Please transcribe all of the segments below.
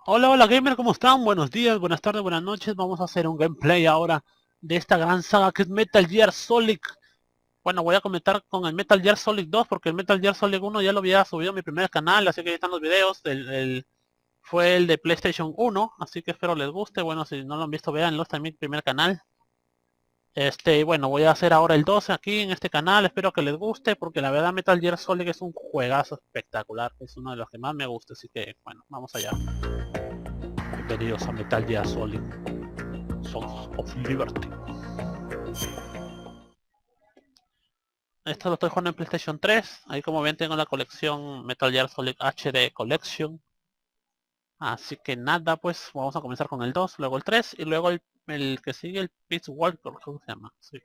Hola, hola gamer, ¿cómo están? Buenos días, buenas tardes, buenas noches. Vamos a hacer un gameplay ahora de esta gran saga que es Metal Gear Solid. Bueno, voy a comentar con el Metal Gear Solid 2 porque el Metal Gear Solid 1 ya lo había subido a mi primer canal, así que ahí están los videos. Fue el de PlayStation 1, así que espero les guste. Bueno, si no lo han visto, véanlo, está en mi primer canal. Bueno, voy a hacer ahora el 2 aquí en este canal, espero que les guste, porque la verdad Metal Gear Solid es un juegazo espectacular, es uno de los que más me gusta, así que bueno, vamos allá. Bienvenidos a Metal Gear Solid Sons of Liberty. Esto lo estoy jugando en PlayStation 3. Ahí como ven tengo la colección Metal Gear Solid HD Collection. Así que nada, pues vamos a comenzar con el 2, luego el 3 y luego el que sigue el Peace Walker, ¿cómo se llama? Sí.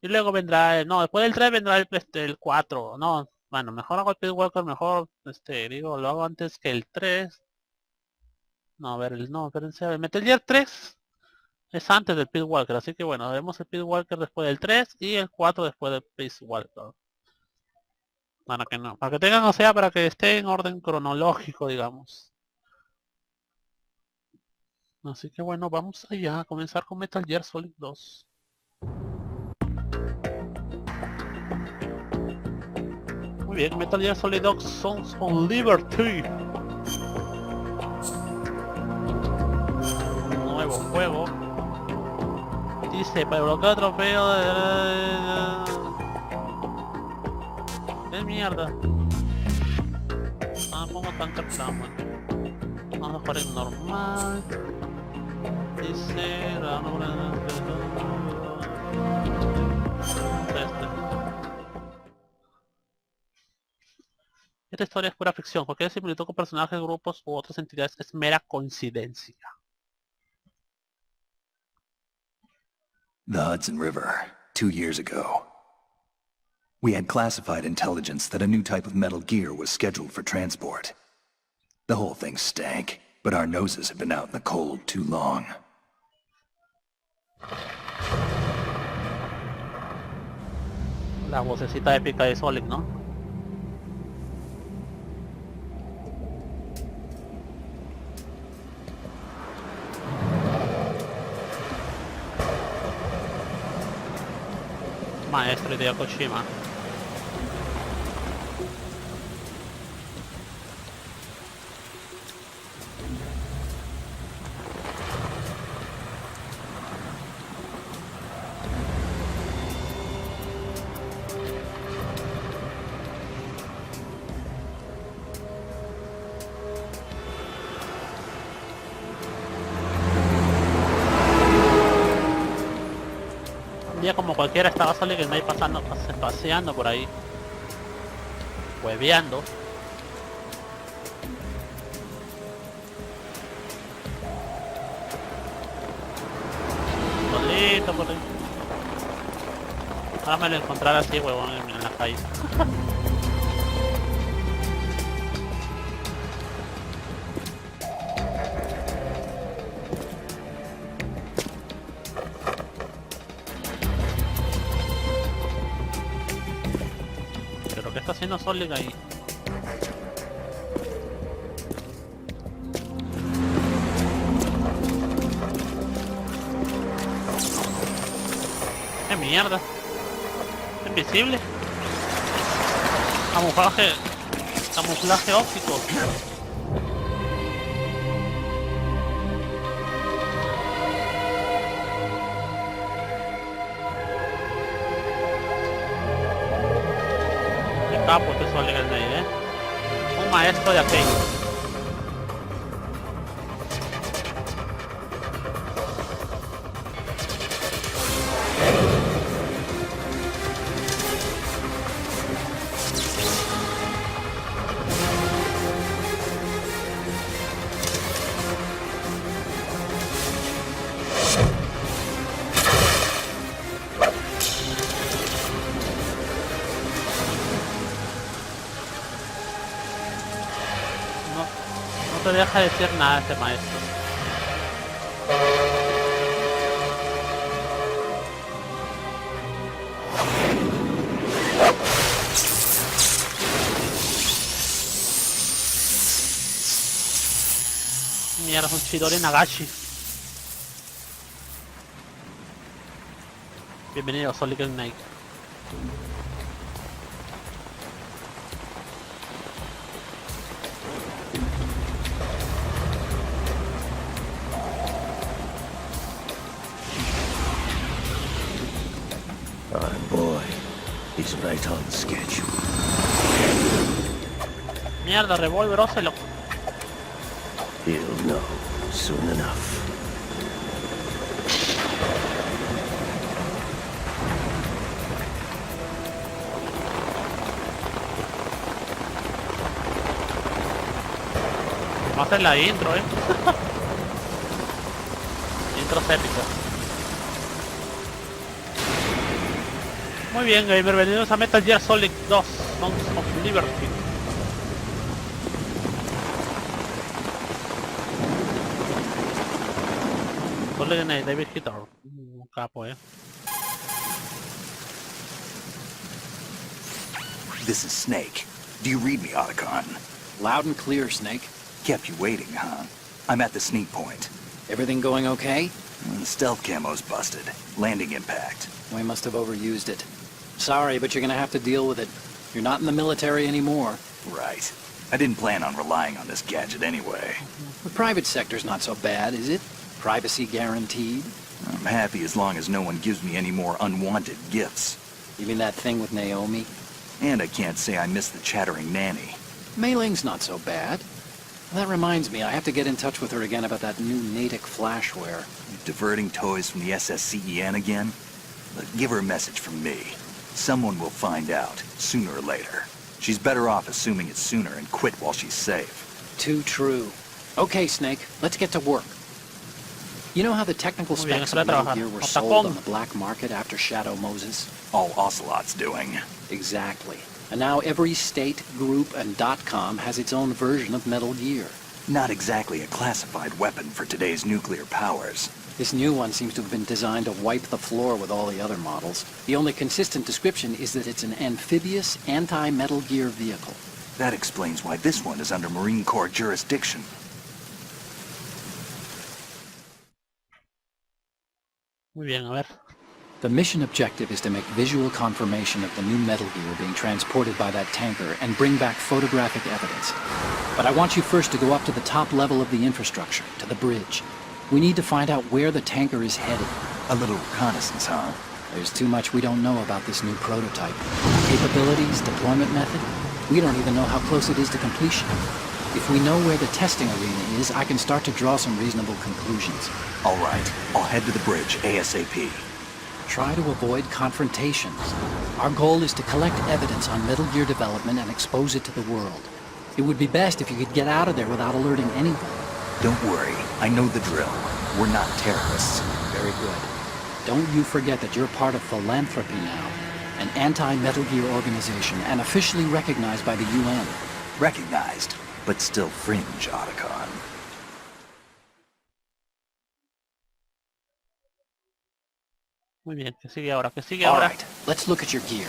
Y luego vendrá no, después del 3 vendrá el 4. No, bueno, mejor hago el Peace Walker, mejor, digo, lo hago antes que el 3. No, a ver, no, espérense, a ver, Metal Gear 3 es antes del Peace Walker, así que bueno, vemos el Peace Walker después del 3 y el 4 después del Peace Walker. Para que no, para que tengan, o sea, para que esté en orden cronológico, digamos. Así que bueno, vamos allá a comenzar con Metal Gear Solid 2. Muy bien, Metal Gear Solid 2 Sons of Liberty. Nuevo juego. Dice, para bloquear trofeo de mierda. Ah, pongo tanque plan, bueno. Vamos a jugar en normal. Dice... Esta historia es pura ficción. Cualquier similitud con personajes, grupos u otras entidades es mera coincidencia. The Hudson River, 2 years ago. We had classified intelligence that a new type of Metal Gear was scheduled for transport. The whole thing stank, but our noses had been out in the cold too long. La vocecita épica de Solid, ¿no? Maestro Hideo Kojima. Un día como cualquiera estaba Solid ahí pasando, paseando por ahí. Hueveando. Solito por ahí. Ahora me lo encontrar así, huevón, en la calle. Pero ¿qué está haciendo Solid ahí? ¿Qué mierda? Invisible. Camuflaje. Camuflaje óptico. Qué capo este Solid ahí, un maestro de aquello. No, no te deja decir nada este maestro. Mierda, es un Chidori Nagashi. Bienvenido, Solid Snake. Our boy is right on schedule. Mierda, Revolver Ocelot. He'll know soon enough. Vamos a hacer la intro, Intros épicos. Muy bien, gamer, bienvenidos a Metal Gear Solid 2, Sons of Liberty. Solid Snake, David Hitter. Un capo, This is Snake. Do you read me, Otacon? Loud and clear, Snake. Kept you waiting, huh? I'm at the sneak point. Everything going okay? The stealth camo's busted. Landing impact. We must have overused it. Sorry, but you're gonna have to deal with it. You're not in the military anymore. Right. I didn't plan on relying on this gadget anyway. The private sector's not so bad, is it? Privacy guaranteed? I'm happy as long as no one gives me any more unwanted gifts. You mean that thing with Naomi? And I can't say I miss the chattering nanny. Mei Ling's not so bad. That reminds me, I have to get in touch with her again about that new Natick flashware. Diverting toys from the SSCEN again? But give her a message from me. Someone will find out, sooner or later. She's better off assuming it's sooner and quit while she's safe. Too true. Okay, Snake, let's get to work. You know how the technical Muy bien, specs eso of de Metal trabajar. Gear were Hasta sold con. on the black market after Shadow Moses? All Ocelot's doing. Exactly. And now every state, group, and .com has its own version of Metal Gear. Not exactly a classified weapon for today's nuclear powers. This new one seems to have been designed to wipe the floor with all the other models. The only consistent description is that it's an amphibious, anti-Metal Gear vehicle. That explains why this one is under Marine Corps jurisdiction. Muy bien, a ver. The mission objective is to make visual confirmation of the new Metal Gear being transported by that tanker and bring back photographic evidence. But I want you first to go up to the top level of the infrastructure, to the bridge. We need to find out where the tanker is headed. A little reconnaissance, huh? There's too much we don't know about this new prototype. Capabilities, deployment method, we don't even know how close it is to completion. If we know where the testing arena is, I can start to draw some reasonable conclusions. All right, I'll head to the bridge ASAP. Try to avoid confrontations. Our goal is to collect evidence on Metal Gear development and expose it to the world. It would be best if you could get out of there without alerting anyone. Don't worry, I know the drill. We're not terrorists. Very good. Don't you forget that you're part of Philanthropy now, an anti-Metal Gear organization and officially recognized by the UN. Recognized, but still fringe, Otacon. Muy bien, ¿qué sigue ahora? ¿Qué sigue All ahora? right, let's look at your gear.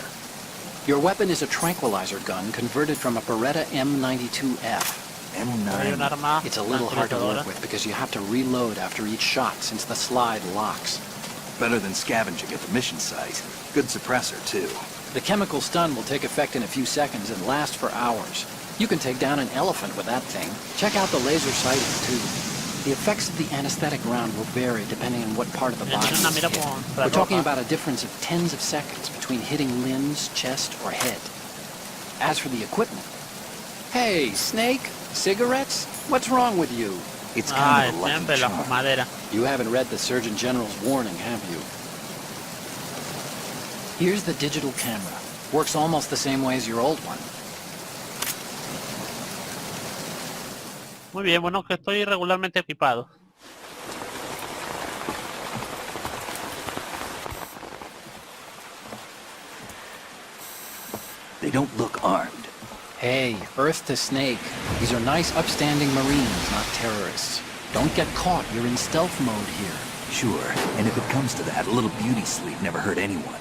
Your weapon is a tranquilizer gun converted from a Beretta M92F. Hay un M9. arma It's a little hard to tranquilizadora. work with because you have to reload after each shot since the slide locks. Better than scavenging at the mission site. Good suppressor, too. The chemical stun will take effect in a few seconds and last for hours. You can take down an elephant with that thing. Check out the laser sighting, too. The effects of the anesthetic round will vary depending on what part of the body Tiene una is mira hit. con We're talking roja. about a difference of tens of seconds between hitting limbs, chest, or head. As for the equipment... Hey, Snake! Cigarettes? What's wrong with you? It's Ah, kind of a lucky siempre la charm. fumadera. You haven't read the Surgeon General's warning, have you? Here's the digital camera. Works almost the same way as your old one. Muy bien, bueno, que estoy regularmente equipado. They don't look armed. Hey, Earth to Snake. These are nice, upstanding Marines, not terrorists. Don't get caught. You're in stealth mode here. Sure, and if it comes to that, a little beauty sleep never hurt anyone.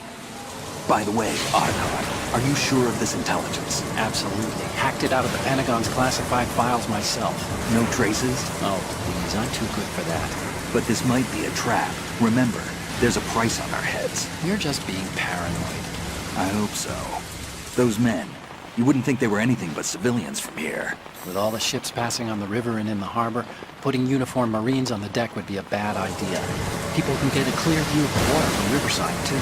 By the way, Otacon, are you sure of this intelligence? Absolutely. Hacked it out of the Pentagon's classified files myself. No traces? Oh, please, I'm too good for that. But this might be a trap. Remember, there's a price on our heads. You're just being paranoid. I hope so. Those men, you wouldn't think they were anything but civilians from here. With all the ships passing on the river and in the harbor, putting uniformed Marines on the deck would be a bad idea. People can get a clear view of the water from Riverside, too.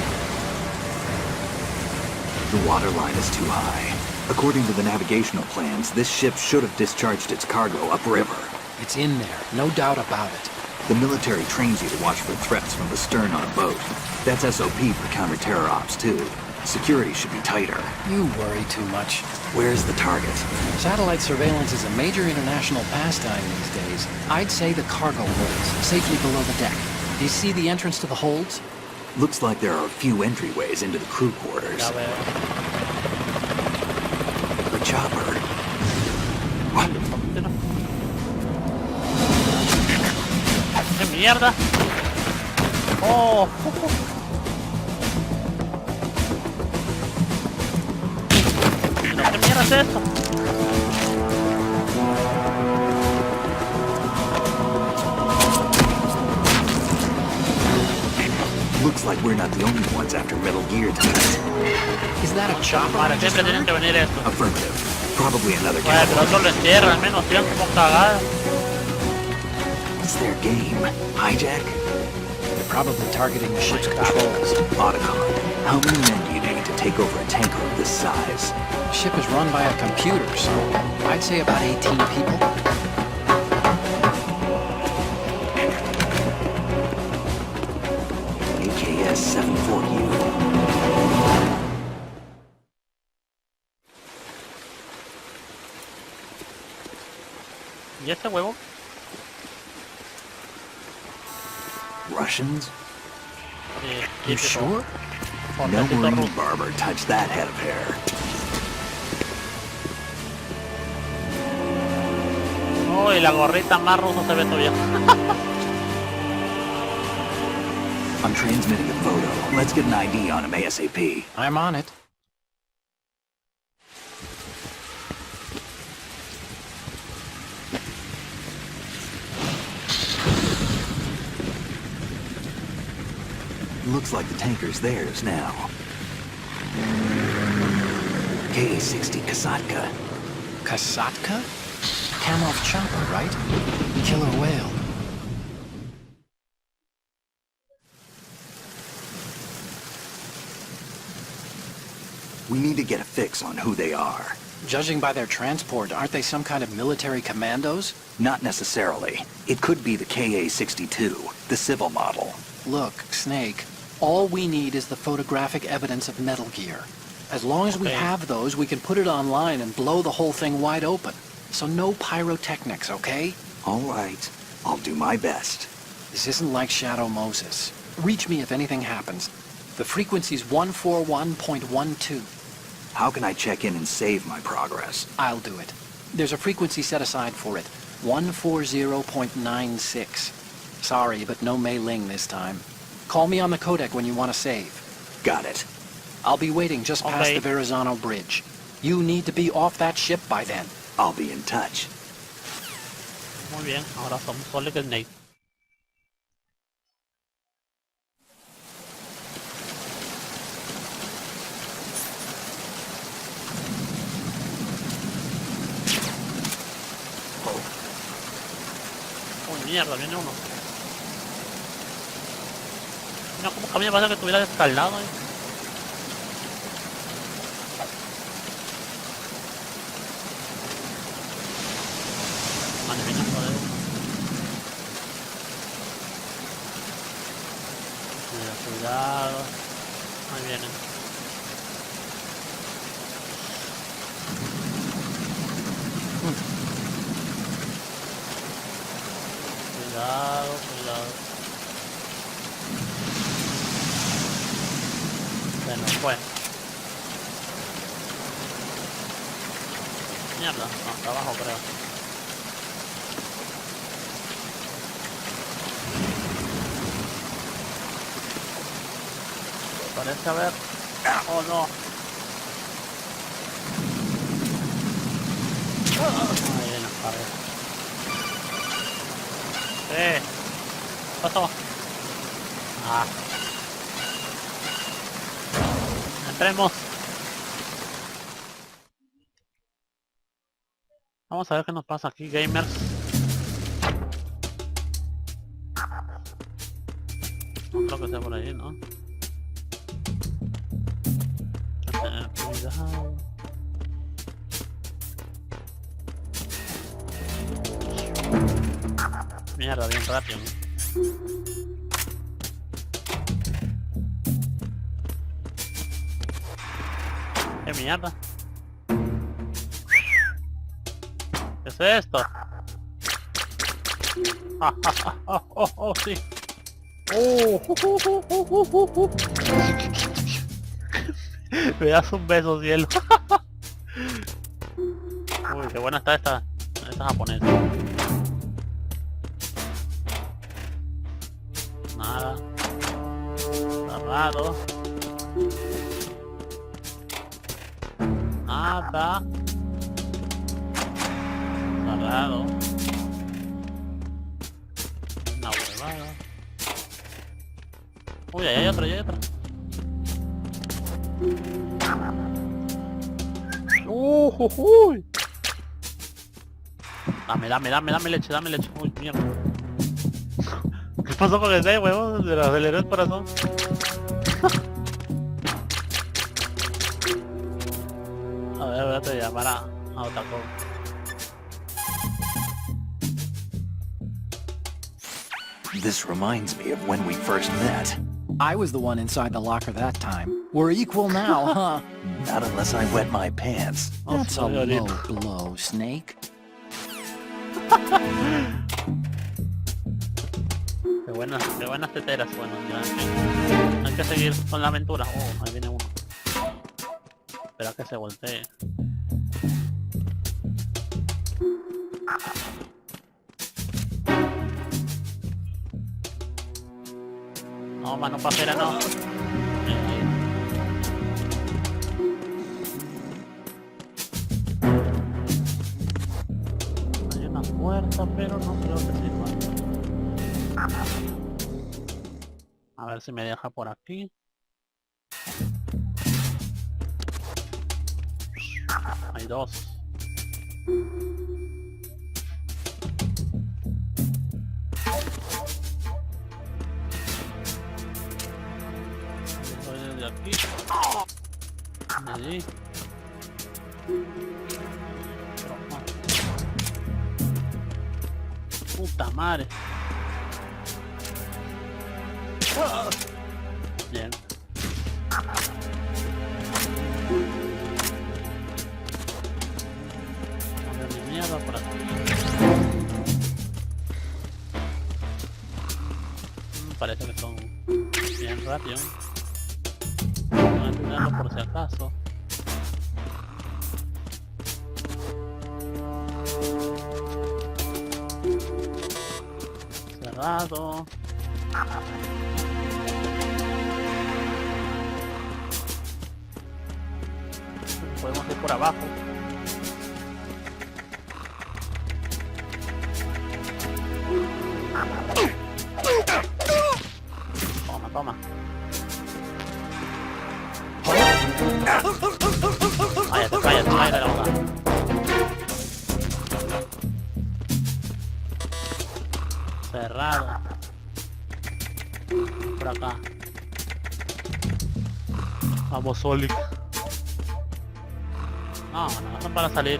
The water line is too high. According to the navigational plans, this ship should have discharged its cargo upriver. It's in there, no doubt about it. The military trains you to watch for threats from the stern on a boat. That's SOP for counter-terror ops, too. Security should be tighter. You worry too much. Where's the target? Satellite surveillance is a major international pastime these days. I'd say the cargo holds, safely below the deck. Do you see the entrance to the holds? Looks like there are a few entryways into the crew quarters. Ya veo. The chopper. What? ¡Qué mierda! ¡Oh! ¿Pero qué mierda es esto? Looks like we're not the only ones after Metal Gear tonight. Is that a chopper? Madre, siempre tienen que venir esto. Affirmative. Probably another Bueno, pero cavalry. eso lo entierran, al menos tiran como cagadas. What's their game? Hijack? They're probably targeting the ship's controls. Otacon, how many men do you need to take over a tanker of this size? The ship is run by a computer, so I'd say about 18 people. AKS-74U. ¿Y este huevo? Russians? Sí, You típico. sure? No Portecito Marine ruso. barber touched that head of hair. Uy, la gorrita más rusa se ve todavía. I'm transmitting a photo. Let's get an ID on him ASAP. I'm on it. Looks like the tanker's theirs now. KA-60 Kasatka. Kasatka? Kamov chopper, right? Killer whale. We need to get a fix on who they are. Judging by their transport, aren't they some kind of military commandos? Not necessarily. It could be the KA-62, the civil model. Look, Snake, all we need is the photographic evidence of Metal Gear. As long as we Okay. have those, we can put it online and blow the whole thing wide open. So no pyrotechnics, okay? All right. I'll do my best. This isn't like Shadow Moses. Reach me if anything happens. The frequency's 141.12. How can I check in and save my progress? I'll do it. There's a frequency set aside for it. 140.96. Sorry, but no Mei Ling this time. Call me on the codec when you want to save. Got it. I'll be waiting just past Okay. the Verrazano Bridge. You need to be off that ship by then. I'll be in touch. Muy bien, ahora somos Solid Snake. Uy, mierda, viene uno. No, como que a mí me parece que estuviera descaldado ahí. Vale, viene uno de uno. Cuidado. Ahí vienen. Cuidado. Se nos fue. Mierda, no, está abajo creo. Parece haber Oh no. Ahí viene la pared. Pasó. Ah. Entremos. Vamos a ver qué nos pasa aquí, gamers. No creo que sea por ahí, ¿no? Cuidado. Mierda, bien rápido, ¿no? ¿Qué mierda? ¿Qué es esto? Oh, sí. Me das un beso, cielo. Uy, qué buena está esta japonesa. Nada. Cerrado. Nada. Cerrado. Una huevada. Uy, ahí hay otra, Uy. Dame leche. Uy, mierda. ¿Qué pasó con ese huevón? Se le aceleró el corazón. A ver, voy a te llamar a Otako. This reminds me of when we first met. I was the one inside the locker that time. We're equal now, huh? Not unless I wet my pants. That's a low blow, Snake. Qué buenas teteras, bueno, ya hay que seguir con la aventura. Oh, ahí viene uno. Espera que se voltee. No, mano pajera no. Hay una puerta, pero no creo que sirva. A ver si me deja por aquí. Hay dos. Voy desde aquí. De allí. Puta madre. Bien. Mi mierda por aquí. Parece que son bien rápidos. Voy a tenerlo por si acaso. Cerrado. Podemos ir por abajo. Toma. Cállate la boca. Cerrado. Por acá. Vamos, Sonic. No es para salir.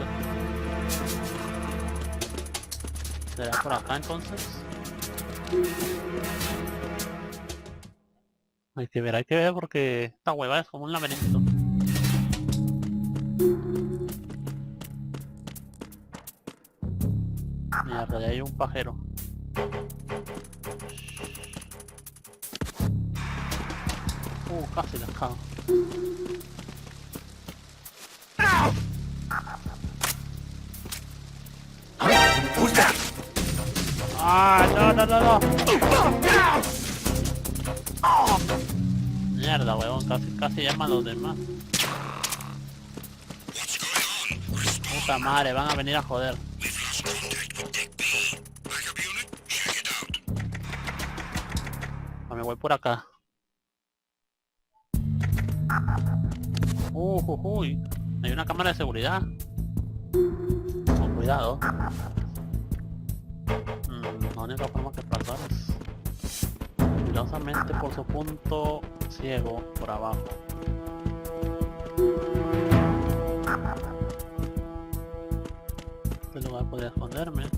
¿Será por acá entonces? Hay que ver porque esta hueva es como un laberinto. Mierda, ya hay un pajero. Casi la cago. Ah, no. Mierda, huevón, casi llaman a los demás. Puta madre, van a venir a joder. Me voy por acá. Uy. Hay una cámara de seguridad. Con cuidado. La única forma que pasar es sigilosamente por su punto ciego por abajo. Este lugar podría esconderme.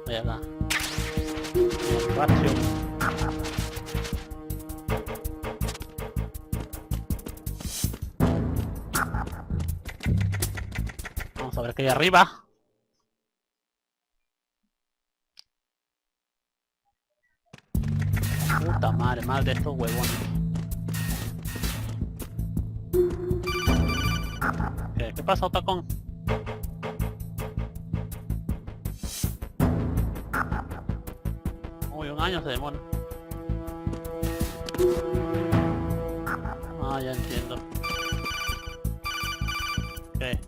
Voy acá. Espacio. Vamos a ver qué hay arriba. Puta madre, más de estos huevones. ¿Qué pasó, tacón? Uy, un año se demora. Ah, ya entiendo. ¿Qué?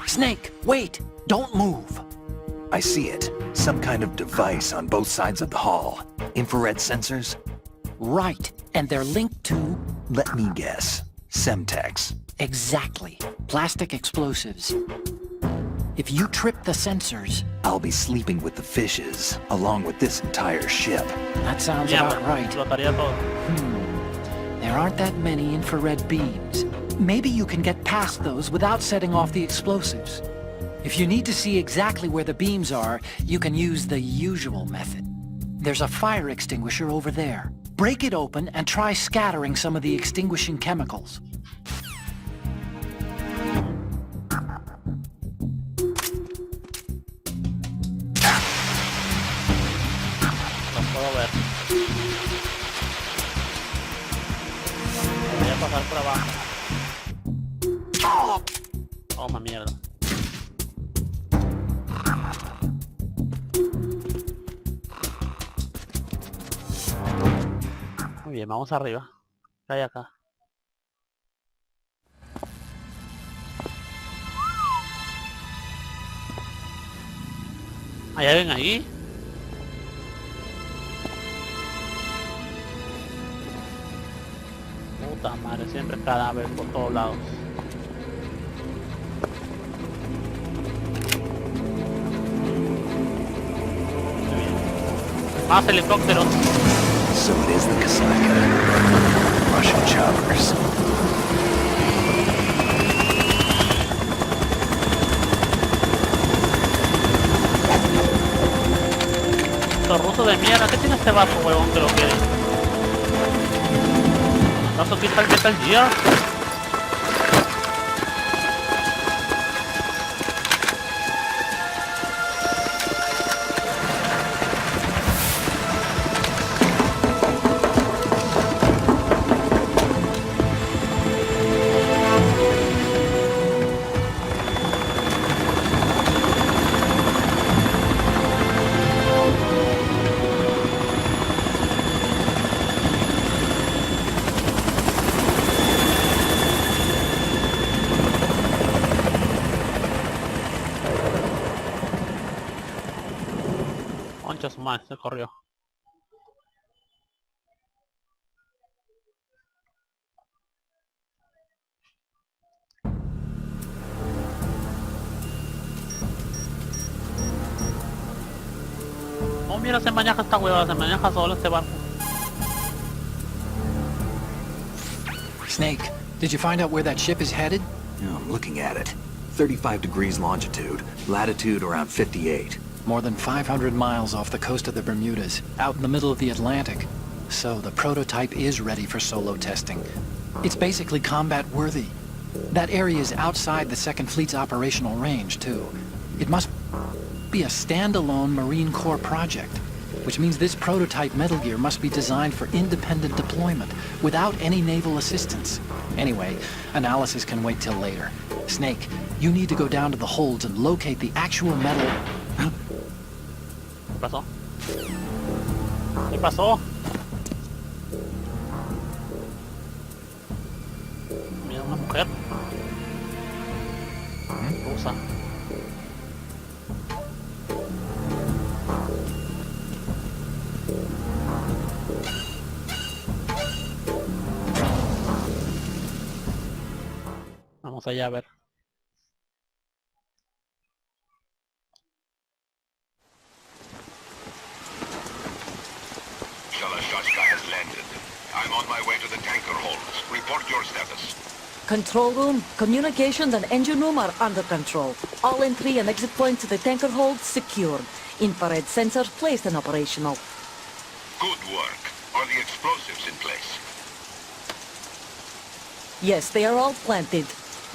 Snake, wait! Don't move! I see it. Some kind of device on both sides of the hall. Infrared sensors? Right, and they're linked to... Let me guess. Semtex. Exactly. Plastic explosives. If you trip the sensors... I'll be sleeping with the fishes, along with this entire ship. That sounds about right. Explotaría todo. There aren't that many infrared beams. Maybe you can get past those without setting off the explosives. If you need to see exactly where the beams are, you can use the usual method. There's a fire extinguisher over there. Break it open and try scattering some of the extinguishing chemicals. Los puedo ver. Voy a pasar por abajo. Toma mierda. Muy bien, vamos arriba. ¿Qué hay acá? ¿Hay alguien ahí? Puta madre, siempre cadáver por todos lados. Muy bien. Más helicópteros. So it is the Kasaka. Russian choppers. Estos rusos de mierda, ¿qué tiene este vaso, huevón, que lo quiere? ¿Acaso quita el Metal Gear? Concha su madre, se corrió. Oh, mira, se maneja esta hueva, se maneja solo este barco. Snake, did you find out where that ship is headed? Oh, I'm looking at it. 35 degrees longitude, latitude around 58. More than 500 miles off the coast of the Bermudas, out in the middle of the Atlantic. So the prototype is ready for solo testing. It's basically combat-worthy. That area is outside the Second Fleet's operational range, too. It must be a standalone Marine Corps project, which means this prototype Metal Gear must be designed for independent deployment, without any naval assistance. Anyway, analysis can wait till later. Snake, you need to go down to the holds and locate the actual metal... pasó? ¿Qué pasó? Mira, una mujer. Rusa. Vamos allá a ver. Shalashashka has landed. I'm on my way to the tanker holds. Report your status. Control room, communications and engine room are under control. All entry and exit points to the tanker hold secured. Infrared sensors placed and operational. Good work. Are the explosives in place? Yes, they are all planted.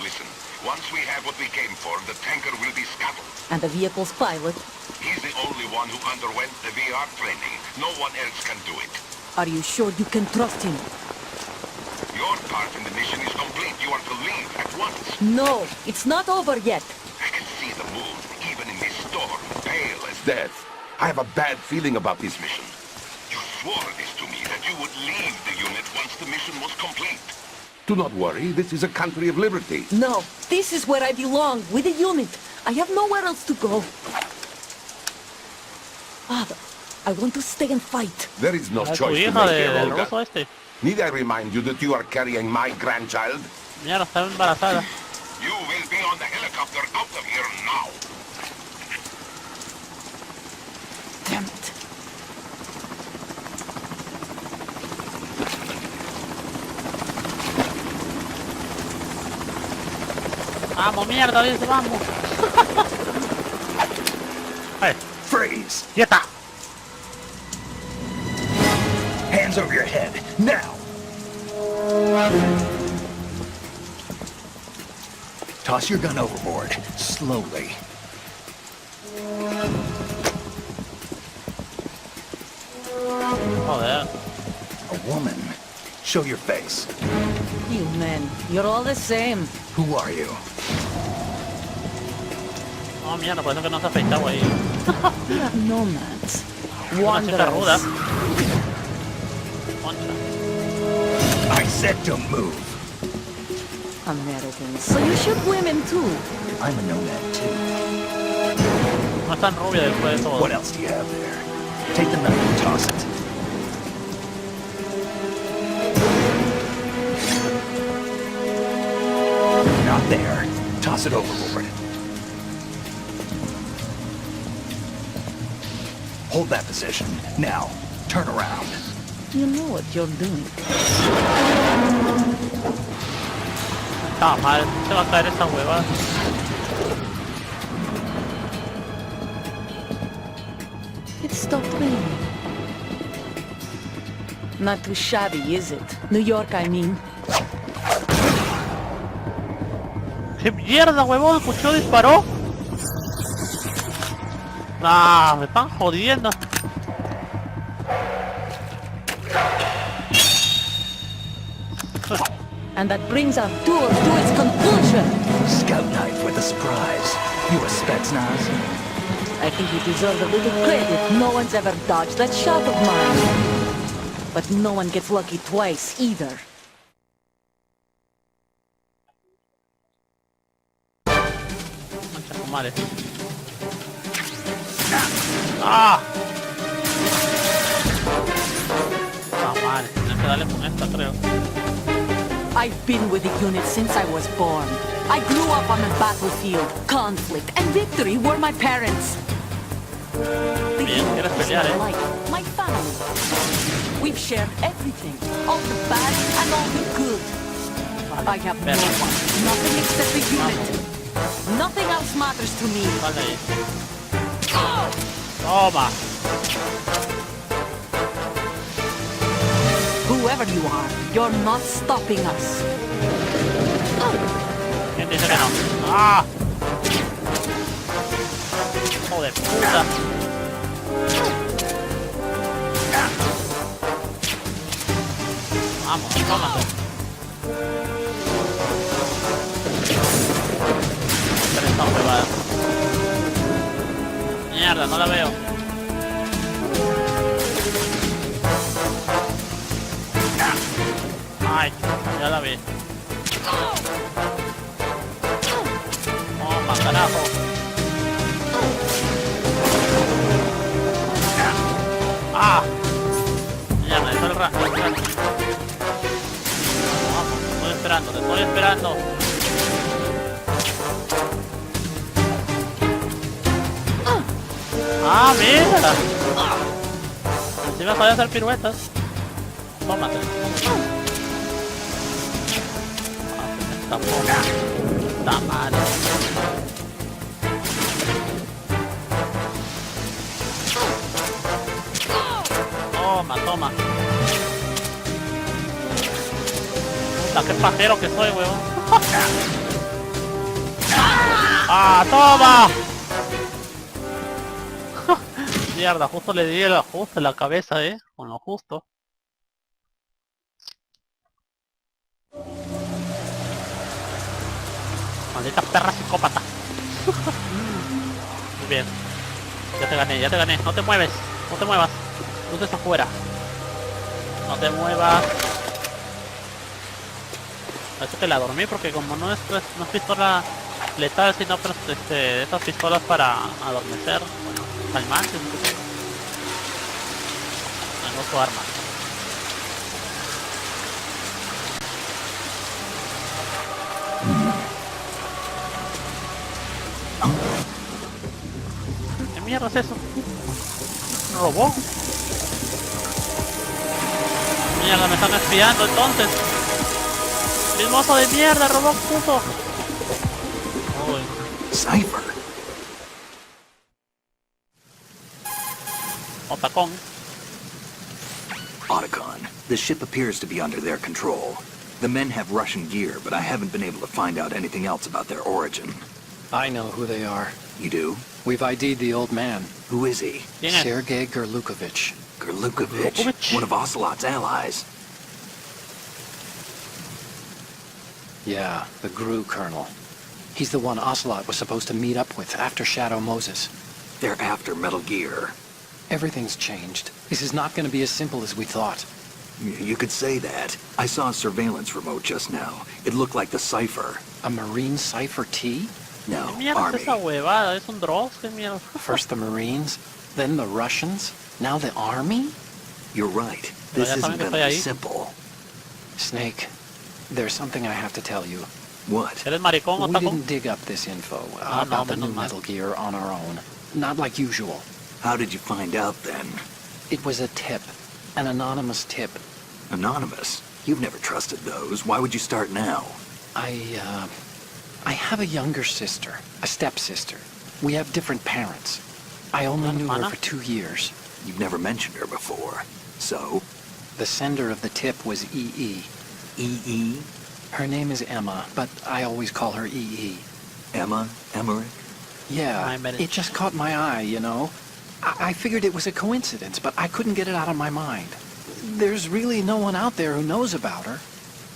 Listen, once we have what we came for, the tanker will be scuttled. And the vehicle's pilot. He's the only one who underwent the VR training. No one else can do it. Are you sure you can trust him? Your part in the mission is complete. You are to leave at once. No, it's not over yet. I can see the moon, even in this storm, pale as death. I have a bad feeling about this mission. You swore this to me, that you would leave the unit once the mission was complete. Do not worry, this is a country of liberty. No, this is where I belong, with the unit. I have nowhere else to go. Father, I want to stay and fight. There is no Tu choice to hija make here, del Olga. ruso este. Need I remind you that you are carrying my grandchild? Mira, está embarazada. You will be on the helicopter out of here now. Damn it. Vamos, mierda, dice, vamos. Hey, Freeze! quieta. Hands over your head, now! Toss your gun overboard, slowly. Joder. A woman. Show your face. You men, you're all the same. Who are you? No, mierda, por eso que no se afeitaba ahí. We are nomads. Una chica ruda. Wanderers. Concha. I said don't move. Americans. So you shoot women too. I'm a nomad too. No es tan rubia después de todo. What else do you have there? Take the knife and toss it. Not there. Toss it overboard. Hold that position. Now, turn around. You know what you're doing. Está mal, se va a caer esa hueva. It stopped raining. Not too shabby, is it? New York, I mean. ¡Qué mierda, huevón! ¿Escuchó? ¿Disparó? ¡Ah! Me están jodiendo. And that brings our tour to its conclusion. Scout knife with a surprise. You a Spetsnaz? I think you deserve a little credit. No one's ever dodged that shot of mine. But no one gets lucky twice, either. Concha su madre. ¡Ah! ¡Ah, madre! Tienes que darle con esta, creo. I've been with the unit since I was born. I grew up on the battlefield. Conflict and victory were my parents. The Bien, unit quieres is pelear, my life, my family. We've shared everything, all the bad and all the good. I have no Perro. one, nothing except the unit. Nothing else matters to me. Sal de ahí. Toma. Whoever you are, you're not stopping us. ¿Quién dice que no? ¡Ah! ¡Hijo de puta! Vamos, tómate. Pero esta huevada. Mierda, no la veo. carajo. ¡Ah! Ya me dejó el rato. Vamos, estoy esperando, te estoy esperando. ¡Ah, mira! Encima sabía hacer piruetas. Tómate. Tampoco. Está mal. Toma, toma. Puta, qué pajero que soy, huevón. ¡Ah, toma! Mierda, justo le di el justo en la cabeza, con lo justo. Maldita perra psicópata. Muy bien. Ya te gané, ya te gané. No te mueves, no te muevas. Luces afuera. No te muevas. Parece que la dormí porque como no es pistola letal, sino pero estas pistolas para adormecer, bueno, calmantes, no sé qué. Tengo su arma. ¿Qué mierda es eso? ¿Un robot? Mierda, me están espiando entonces. ¡Mismoso de mierda, robot puto! Uy. Cypher. Otacón. Otacon, the ship appears to be under their control. The men have Russian gear, but I haven't been able to find out anything else about their origin. I know who they are. You do? We've ID'd the old man, Who is he? ¿Quién es? Sergei Gerlukovich. Gerlukovich, Gerlukovich? one of Ocelot's allies. Yeah, the GRU colonel. He's the one Ocelot was supposed to meet up with after Shadow Moses. They're after Metal Gear. Everything's changed. This is not going to be as simple as we thought. You could say that. I saw a surveillance remote just now. It looked like the Cypher. A Marine Cypher T? No, ¿Qué mierda Army. es esa huevada? ¿Es un Dross? ¿Qué mierda? First the Marines, then the Russians, now the Army? You're right. Pero This ya isn't saben que gonna estoy be ahí. simple. Snake, there's something I have to tell you. What? ¿Eres maricón o We tacón? didn't dig up this info Ah, no, about the new menos mal. Metal Gear on our own. Not like usual. How did you find out then? It was a tip. An anonymous tip. Anonymous? You've never trusted those. Why would you start now? I have a younger sister, a stepsister. We have different parents. I only knew her Hermana? for 2 years. You've never mentioned her before. So? The sender of the tip was EE. E.E.? Her name is Emma, but I always call her EE. Emma? Emmerich? Yeah, Emmerich. it just caught my eye, you know. I figured it was a coincidence, but I couldn't get it out of my mind. There's really no one out there who knows about her.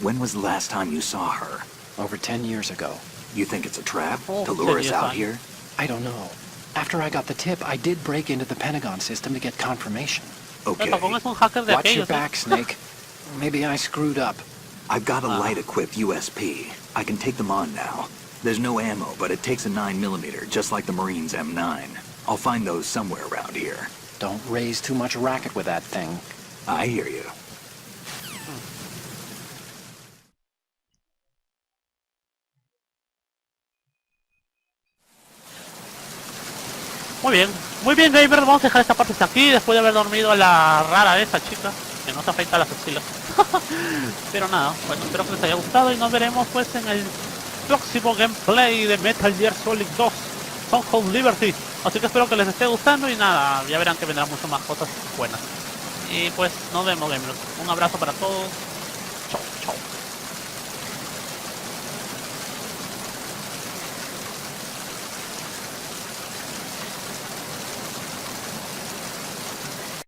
When was the last time you saw her? Over 10 years ago. You think it's a trap? Oh, To lure us 10 years out on. here? I don't know. After I got the tip, I did break into the Pentagon system to get confirmation. El Okay. tacón es un hacker de Watch your aquellos, back, Snake. Maybe I screwed up. I've got a light-equipped USP. I can take them on now. There's no ammo, but it takes a 9mm, just like the Marines' M9. I'll find those somewhere around here. Don't raise too much racket with that thing. I hear you. Muy bien gamer, vamos a dejar esta parte hasta aquí después de haber dormido a la rara de esa chica que no se afecta a las axilas. Pero nada, bueno, espero que les haya gustado y nos veremos pues en el próximo gameplay de Metal Gear Solid 2 Son of Liberty. Así que espero que les esté gustando y nada, ya verán que vendrán mucho más cosas buenas. Y pues nos vemos gamers, un abrazo para todos, chau chau.